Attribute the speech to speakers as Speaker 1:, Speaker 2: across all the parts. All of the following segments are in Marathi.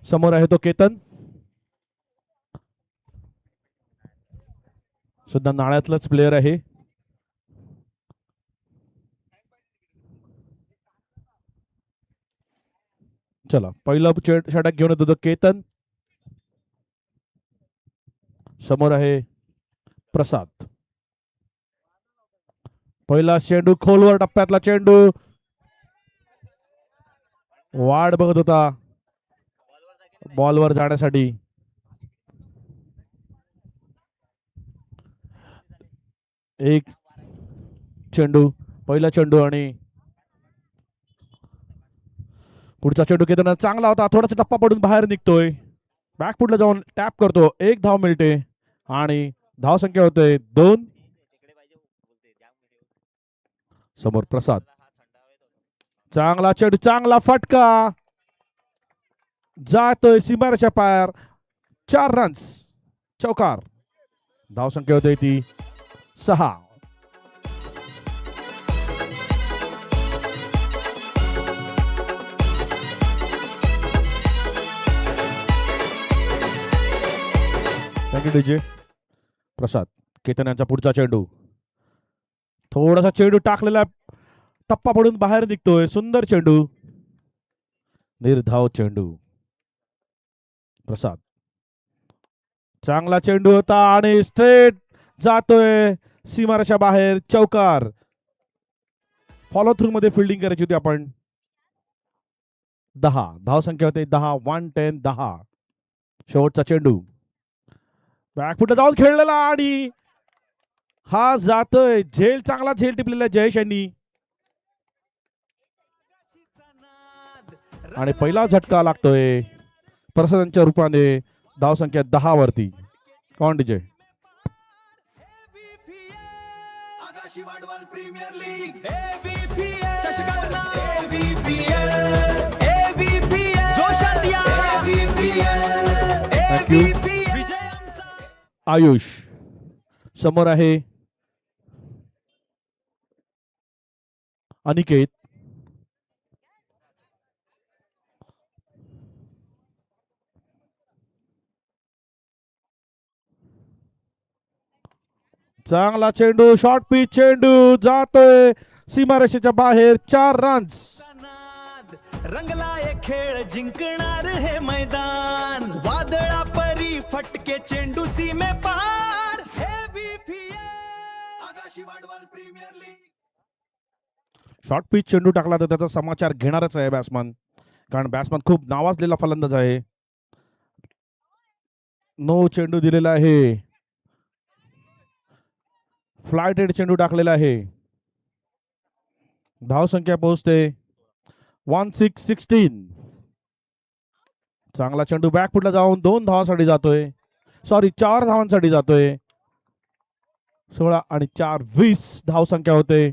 Speaker 1: समोर आहे तो केतन, सुद्धा नाळ्यातलाच प्लेयर आहे. चला पहिला षटक घेऊन येतो तो केतन. समोर आहे प्रसाद. पहिला चेंडू खोलवर, टप्प्यातला चेंडू, वाट बघत होता बॉलवर जाण्यासाठी. एक चेंडू, पहिला चेंडू आणि पुढचा चेंडू केतन चांगला होता, थोडासा टप्पा पडून बाहेर निघतोय. बॅकफुटला जाऊन टॅप करतो, एक धाव मिळते आणि धाव संख्या होते 2. समोर प्रसाद, चांगला चेंडू, चांगला फटका, जातोय सीमारेषा पार. 4 रन्स, चौकार. धाव संख्या होते ती 6. Thank you DJ. प्रसाद, केतन यांचा पुढचा चेंडू, थोडासा चेंडू टाकलेला, टप्पा पडून बाहेर निघतोय. सुंदर चेंडू, निर्धाव चेंडू. प्रसाद, चांगला चेंडू होता आणि स्ट्रेट जातोय सीमारेषा बाहेर, चौकार. फॉलो थ्रू मध्ये फिल्डिंग करायची होती आपण. 10 धाव संख्या होते 10. 1-10 10. शेवटचा चेंडू बॅकफुटला जाऊन खेळलेला आणि हा जातोय झेल, चांगला झेल टिपलेला जयेश यांनी आणि पहिला झटका लागतोय प्रसादांच्या रूपाने. धाव संख्या 10 वरती. कॉन डीजे. आयुष. समोर आहे अनिकेत. चांगला चेंडू, शॉर्ट पिच चेंडू, जातोय सीमारेषेच्या बाहेर. 4 रन्स.
Speaker 2: रंगलाय खेळ, जिंकणार हे मैदान. वादळा परी फटके, चेंडू सीमे पार. आकाशी वाडवाल प्रीमियर लीग.
Speaker 1: शॉर्ट पिच चेंडू टाकला तर त्याचा समाचार घेणारच आहे बॅट्समन, कारण बॅट्समन खूप नावाजलेला फलंदाज आहे. नो चेंडू दिलेला आहे, फ्लायटेड चेंडू टाकलेला आहे. धाव संख्या पोहोचते 16-16. चांगला चेंडू बॅकफुटला जाऊन 2 धावांसाठी जातोय, सॉरी 4 धावांसाठी जातोय. 16 आणि 4 20 धाव संख्या होते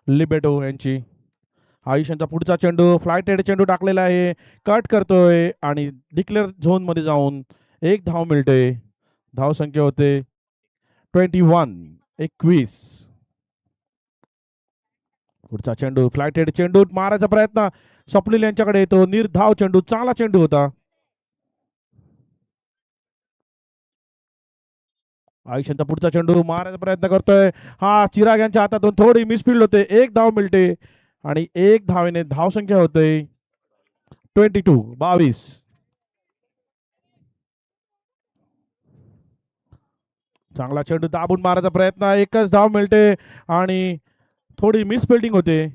Speaker 1: लिबेटो यांची. आयुष्यांचा पुढचा चेंडू, फ्लायटेड चेंडू टाकलेला आहे, कट करतोय आणि डिक्लेअर झोन मध्ये जाऊन 1 धाव मिळते. धाव संख्या होते 21. पुढचा चेंडू, फ्लायटेड चेंडू मारायचा प्रयत्न, स्वप्नील यांच्याकडे येतो. निर्धाव चेंडू, चांगला चेंडू होता. आयुष्यांचा पुढचा चेंडू मारायचा प्रयत्न करतोय, हा चिराग यांच्या हातातून थोडी मिसफिल्ड होते. 1 धाव मिळते आणि 1 धावेने धाव संख्या होते 22. चांगला चेंडू दाबून मारायचा प्रयत्न, 1च धाव मिळते आणि थोडी मिसफिल्डिंग होते.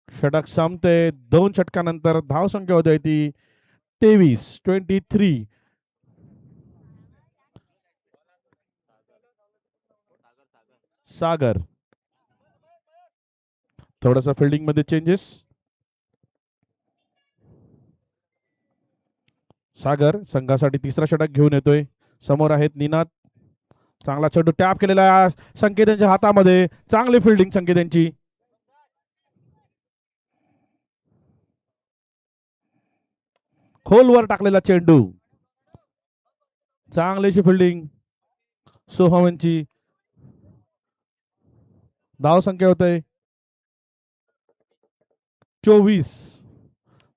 Speaker 1: षटक संपते. 2 षटकानंतर धाव संख्या होते ती 23. सागर, थोडासा फिल्डिंग मध्ये चेंजेस. सागर संघासाठी 3रा षटक घेऊन येतोय. समोर आहेत निनाद. चांगला चेंडू टॅप केलेला संकेत यांच्या हातामध्ये, चांगली फिल्डिंग संकेत यांची. खोलवर टाकलेला चेंडू, चांगलीशी फिल्डिंग सोहम यांची. धाव संख्या होते 24.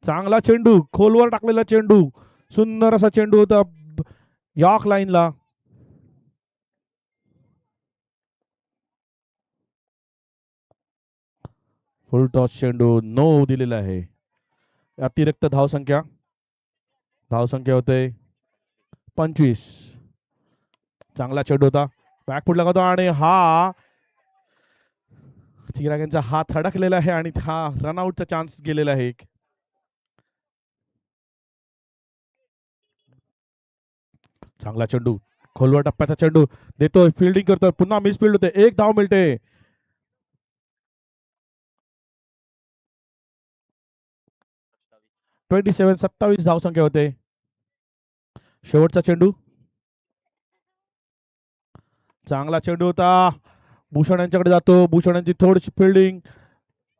Speaker 1: चांगला चेंडू, खोलवर टाकलेला चेंडू, सुंदर असा चेंडू होता यॉर्क लाईनला. फुल टॉस चेंडू नो दिलेला आहे. अतिरिक्त धावसंख्या होते 25. चांगला चेंडू होता, बॅकफुट लागतो आणि हा चिराग्यांचा हात अडकलेला आहे आणि हा रनआउटचा चान्स गेलेला आहे. चांगला चेंडू, खोलवर टप्प्याचा चेंडू देतोय, फिल्डिंग करतोय, पुन्हा मिस फील्ड होते, एक धाव मिळते. 27 धावसंख्या होते. शेवटचा चेंडू, चांगला चेंडू होता, भूषण यांच्याकडे जातो, भूषण यांची थोडीशी फिल्डिंग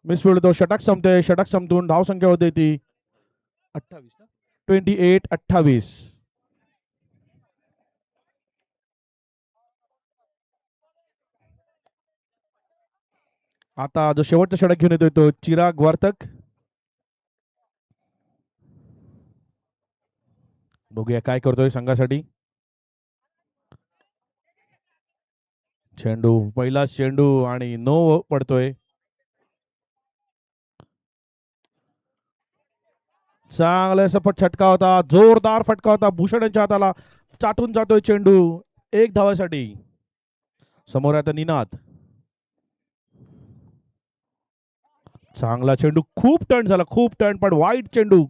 Speaker 1: मिस फील्ड होतो, षटक संपते, षटक संपतून धावसंख्या होते ती 28. आता जो शेवटचा षटक घेऊन येतोय तो चिराग वार्तक. बघूया काय करतोय संघासाठी. चेंडू, पहिला चेंडू आणि नो पडतोय. चांगला सपट छटका होता, जोरदार फटका होता, भूषण यांच्या हाताला चाटून जातोय चेंडू, एक धावासाठी. समोर आता निनाद. चांगला चेंडू, खूप टर्न झाला, खूप टर्न, पण वाईट चेंडू.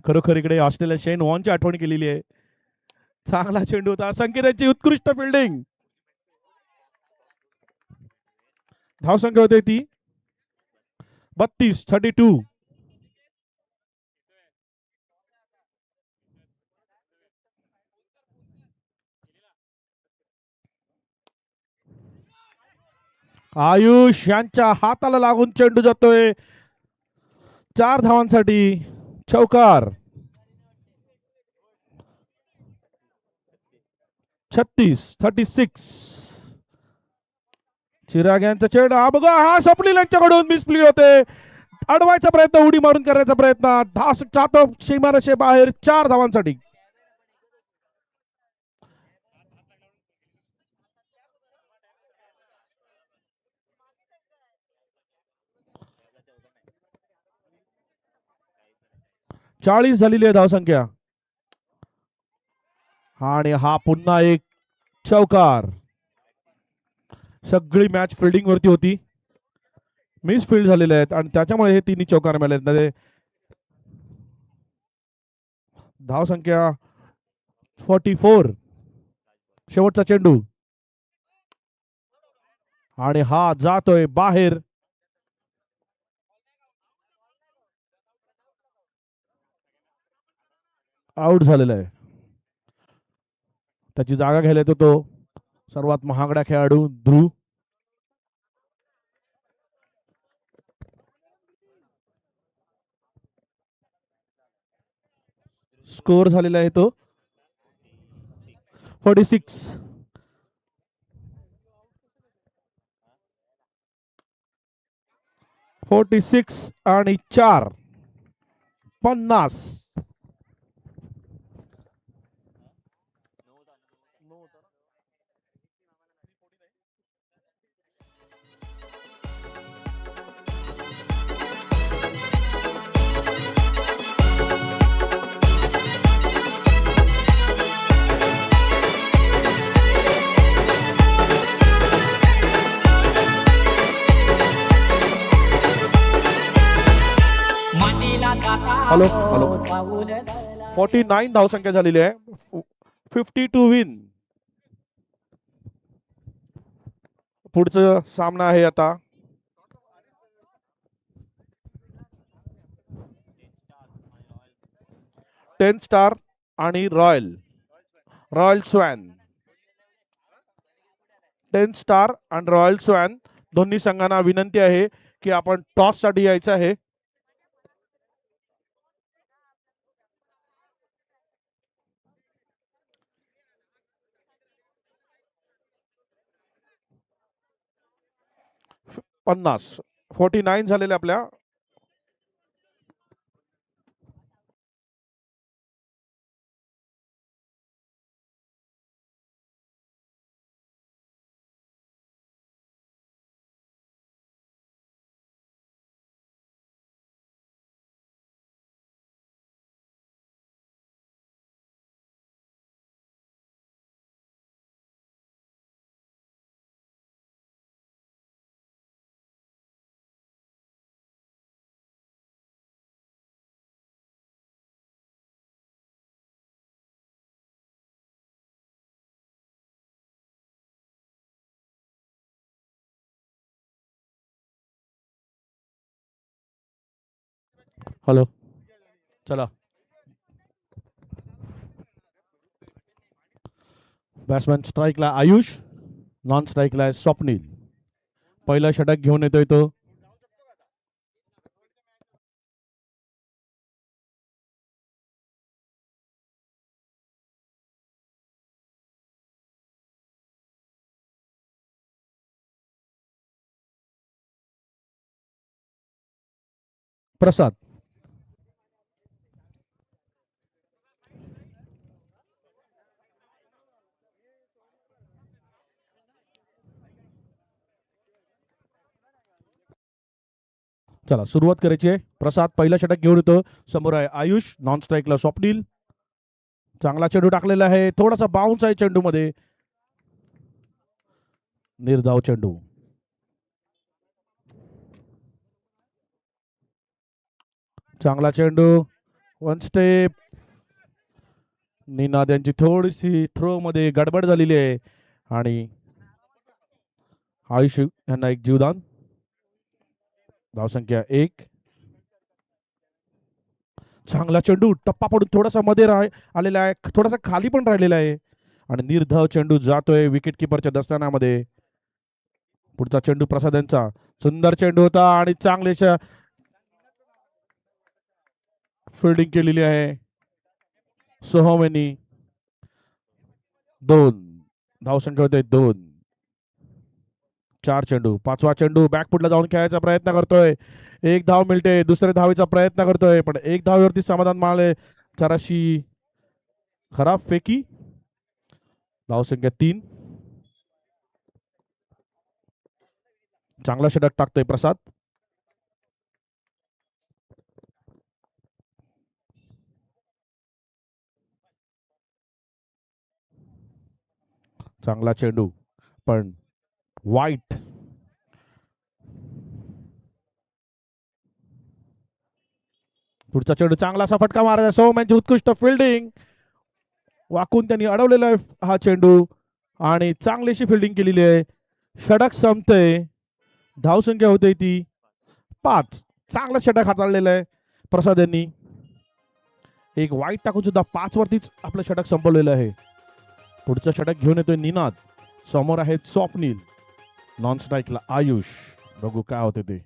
Speaker 1: खरोखर इकडे ऑस्ट्रेलिया शेन वॉनची आठवण केलेली आहे. चांगला चेंडू होता, संकेताची उत्कृष्ट फिल्डिंग. धावसंख्या होते ती 32. आयुष यांच्या हाताला लागून चेंडू जातोय 4 धावांसाठी, चौकार. 36. चिराग यांचा चेंडू, हा बघा, हा सपली यांच्याकडून मिसप्ली होते, अडवायचा प्रयत्न, उडी मारून करायचा प्रयत्न, धाव जातो सीमारेषे बाहेर 4 धावांसाठी. चाळीस झालेली आहे धावसंख्या आणि हा पुन्हा एक चौकार. सगळी मॅच फिल्डिंग वरती होती, मिस फील्ड झालेले आहेत आणि त्याच्यामुळे हे तिन्ही चौकार मिळाले. धावसंख्या 44. शेवटचा चेंडू आणि हा जातोय बाहेर. आउट झालेला आहे. त्याची जागा घ्यायला येतो तो सर्वात महागडा खेळाडू ध्रुव. स्कोर झालेला आहे तो 46. 46 आणि 4 50. हॅलो 49 धावसंख्या झालेली आहे. 52 विन. पुढचा सामना आहे आता टेन स्टार आणि रॉयल स्वॅन. 10 स्टार आणि रॉयल स्वॅन दोन्ही संघांना विनंती आहे की आपण टॉस साठी यायचं आहे. 50 49 झालेले आपल्या. हॅलो, चला. बॅट्समॅन स्ट्राईकला आयुष, नॉन स्ट्राईकला आहे स्वप्नील. पहिला षटक घेऊन येतोय तो. प्रसाद. चला सुरुवात करायची आहे. प्रसाद पहिला षटक घेऊन येतो. समोर आहे आयुष, नॉन स्ट्राईकला स्वप्नील. चांगला चेंडू टाकलेला आहे, थोडासा बाउन्स आहे चेंडू मध्ये. निर्धाव चेंडू. चांगला चेंडू, वन स्टेप. निनाद यांची थोडीशी थ्रो मध्ये गडबड झालेली आहे आणि आयुष यांना एक जीवदान. धावसंख्या 1. चांगला चेंडू टप्पा पडून थोडासा मध्ये आलेला आहे, थोडासा खाली पण राहिलेला आहे आणि निर्धाव चेंडू जातोय विकेट किपरच्या दस्तानामध्ये. पुढचा चेंडू प्रसाद यांचा. सुंदर चेंडू होता आणि चांगलीशा फिल्डिंग केलेली आहे सोहम यांनी. 2 धावसंख्या होते 2. 4 चेंडू. 5वा चेंडू बॅकफुटला जाऊन खेळायचा प्रयत्न करतोय. 1 धाव मिळते, दुसऱ्या धावेचा प्रयत्न करतोय पण 1 धावेवरती समाधान मानले. जराशी खराब फेकी. धावसंख्या 3. चांगला षटक टाकतोय प्रसाद. चांगला चेंडू पण वाईट. पुढचा चेंडू चांगला असा फटका मारायचा. सोहम यांची उत्कृष्ट फिल्डिंग. वाकून त्यांनी अडवलेला आहे हा चेंडू आणि चांगलीशी फिल्डिंग केलेली आहे. षटक संपते. धावसंख्या होते ती 5. चांगला षटक हाताळलेला आहे प्रसाद यांनी. एक वाईट टाकून सुद्धा 5 वरतीच आपलं षटक संपवलेलं आहे. पुढचं षटक घेऊन येतोय निनाद. समोर आहेत स्वप्नील, नॉन स्ट्राईकला आयुष. बघू काय होते ते.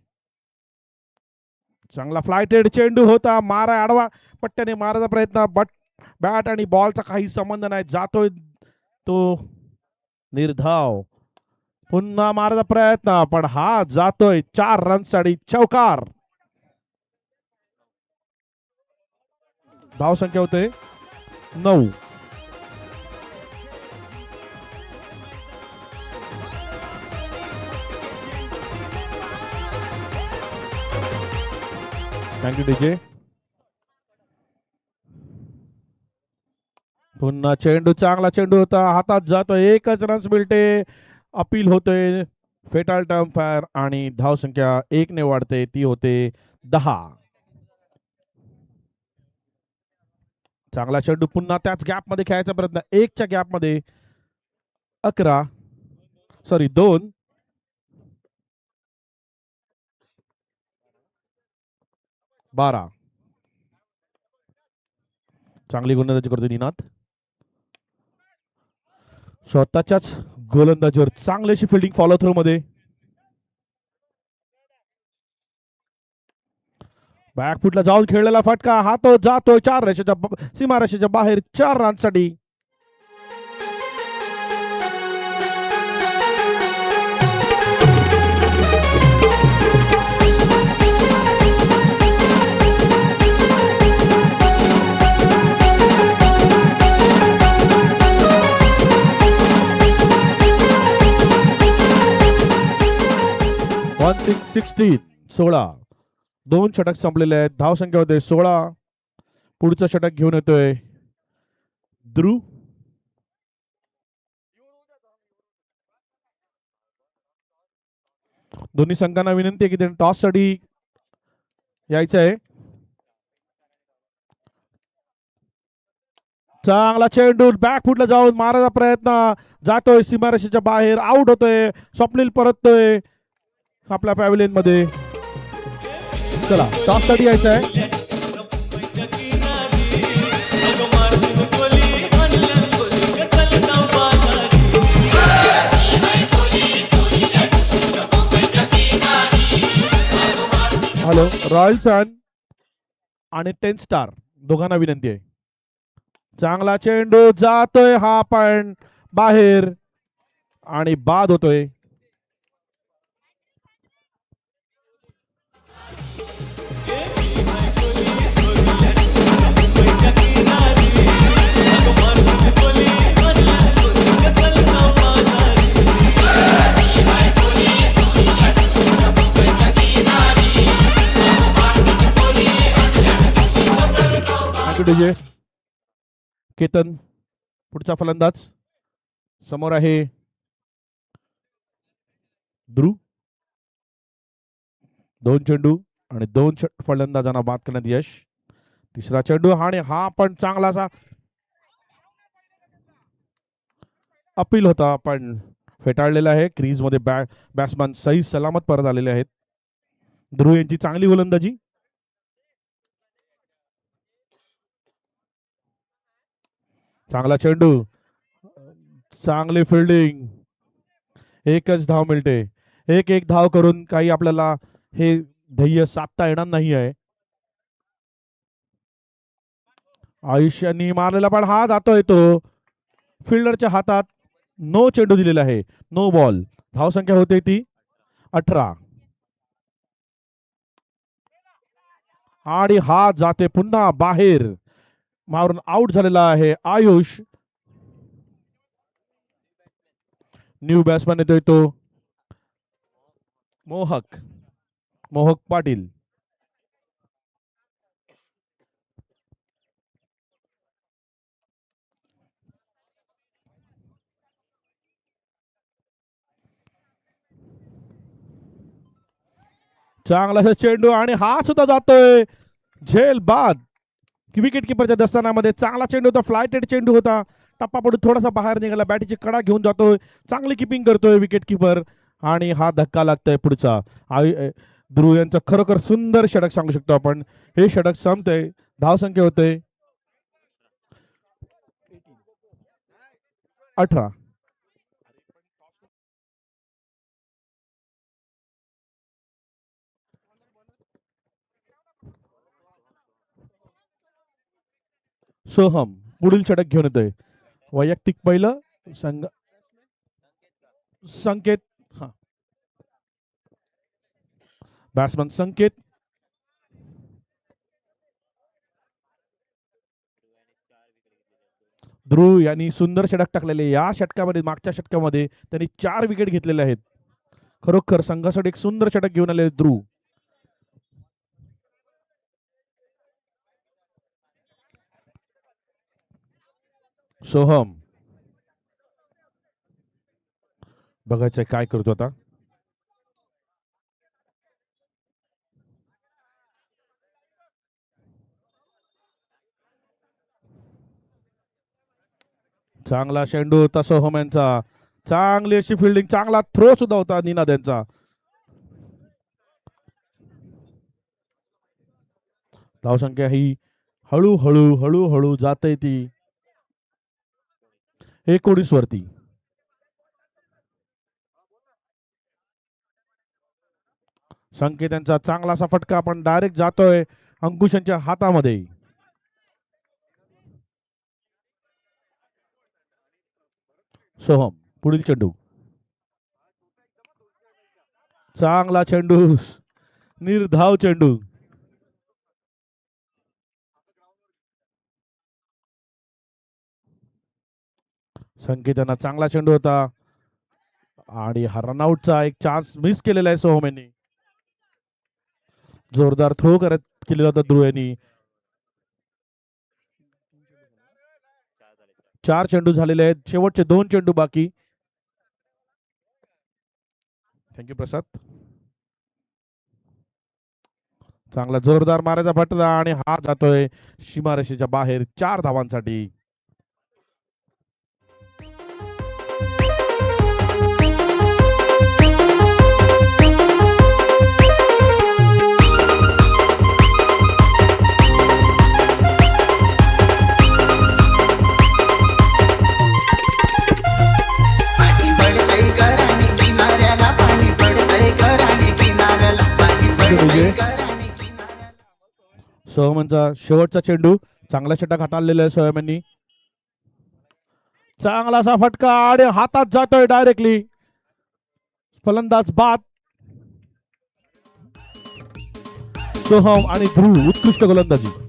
Speaker 1: चांगला फ्लायटेड चेंडू होता, मारा आडवा पट्ट्याने मारायचा प्रयत्न बट बॅट आणि बॉलचा काही संबंध नाही. जातोय तो निर्धाव. पुन्हा मारायचा प्रयत्न पण हा जातोय 4 रनसाठी चौकार. धावसंख्या होते 9. Thank you DJ. पुन्हा चेंडू, चांगला चेंडू होता, हातात जातोय, 1च रन्स मिळते. अपील होते फेटाल टर्म फायर आणि धावसंख्या 1 ने वाढते, ती होते 10. चांगला चेंडू पुन्हा त्याच गॅप मध्ये खेळायचा प्रयत्न. 1च्या गॅप मध्ये 2. बारा. चांगली गोलंदाजी करतो निनाद. स्वतःच्याच गोलंदाजीवर चांगलीशी फिल्डिंग फॉलो थ्रो मध्ये. बॅकफुटला जाऊन खेळलेला फटका, हा तो जातोय 4 रेषेच्या सीमारेषेच्या बाहेर 4 रनसाठी. 16 16. 2 षटक संपलेले आहेत. धावसंख्या होते 16. पुढचं षटक घेऊन येतोय ध्रुव. दोन्ही संघांना विनंती आहे की त्यांनी टॉस साठी यायचं आहे. चांगला चेंडू बॅक फुटला जाऊन मारायचा प्रयत्न जातोय सीमारेषेच्या बाहेर, आउट होतोय. स्वप्नील परततोय आपल्या पॅव्हिलियन मध्ये. चला टॉस साठी यायचं आहे. हॅलो, रॉयल सन आणि 10 स्टार दोघांना विनंती आहे. चांगला चेंडू जातोय हा पण बाहेर आणि बाद होतोय. केतन पुढचा फलंदाज समोर आहे ध्रुव. 2 चेंडू आणि 2 फलंदाजांना बाद करण्यात यश. तिसरा चेंडू आणि हा पण चांगलासा अपील होता पण फेटाळलेला आहे. क्रीज मध्ये बॅट्समन सही सलामत परत आलेले आहेत. ध्रुव यांची चांगली गोलंदाजी. चांगला चेंडू, चांगली फिल्डिंग. एकच धाव मिळते. एक धाव करून काही आपल्याला हे ध्येय साधता येणार नाही आहे. आयुष्यानी मारलेला पण हा जातोय तो फिल्डरच्या हातात. नो चेंडू दिलेला आहे, नो बॉल. धाव संख्या होते ती 18 आणि हा जाते पुन्हा बाहेर मारून आउट झालेला आहे आयुष. न्यू बॅट्समॅन येतोय तो मोहक पाटील. चांगला चेंडू आणि हा सुद्धा जातोय झेल बाद. विकेट किपरच्या दस्तानामध्ये चांगला चेंडू होता. फ्लायटेड चेंडू होता. टप्पा पडून थोडासा बाहेर निघाला. बॅटीची कडा घेऊन जातोय. चांगली किपिंग करतोय विकेट किपर आणि हा धक्का लागतोय पुढचा. ध्रुव यांचं खरोखर सुंदर षटक सांगू शकतो आपण. हे षटक संपतंय. धाव संख्या होते 18. सोहम पुढील षटक घेऊन येतोय. वैयक्तिक पहिलं संघ संकेत. हा, बॅट्समन संकेत. ध्रुव यांनी सुंदर षटक टाकलेले. या षटकामध्ये मागच्या षटकामध्ये त्यांनी 4 विकेट घेतलेले आहेत. खरोखर संघासाठी एक सुंदर षटक घेऊन आले ध्रुव. सोहम बघायचंय काय करतो आता. चांगला चेंडू होता सोहम यांचा. चांगली अशी फिल्डिंग, चांगला थ्रो सुद्धा होता निनाद यांचा. धावसंख्या ही हळूहळू जाते ती 19 वरती. संकेत यांचा चांगलासा फटका पण डायरेक्ट जातोय अंकुशांच्या हातामध्ये. सोहम पुढील चेंडू. चांगला चेंडू, निर्धाव चेंडू. संकेत यांना चांगला चेंडू होता आणि हा रनआउटचा एक चान्स मिस केलेला आहे सोहम यांनी. जोरदार थ्रो केलेला होता ध्रुव यांनी. 4 चेंडू झालेले आहेत, शेवटचे 2 चेंडू बाकी. थँक्यू प्रसाद. चांगला जोरदार मारायचा फटका आणि हा जातोय सीमारेषेच्या बाहेर 4 धावांसाठी. सोहमनचा शेवटचा चेंडू, चांगला षटक हाताळलेला आहे सोहम यांनी. चांगला असा फटका आणि हातात जातोय डायरेक्टली. फलंदाज बाद. सोहम आणि ध्रुव उत्कृष्ट गोलंदाजी.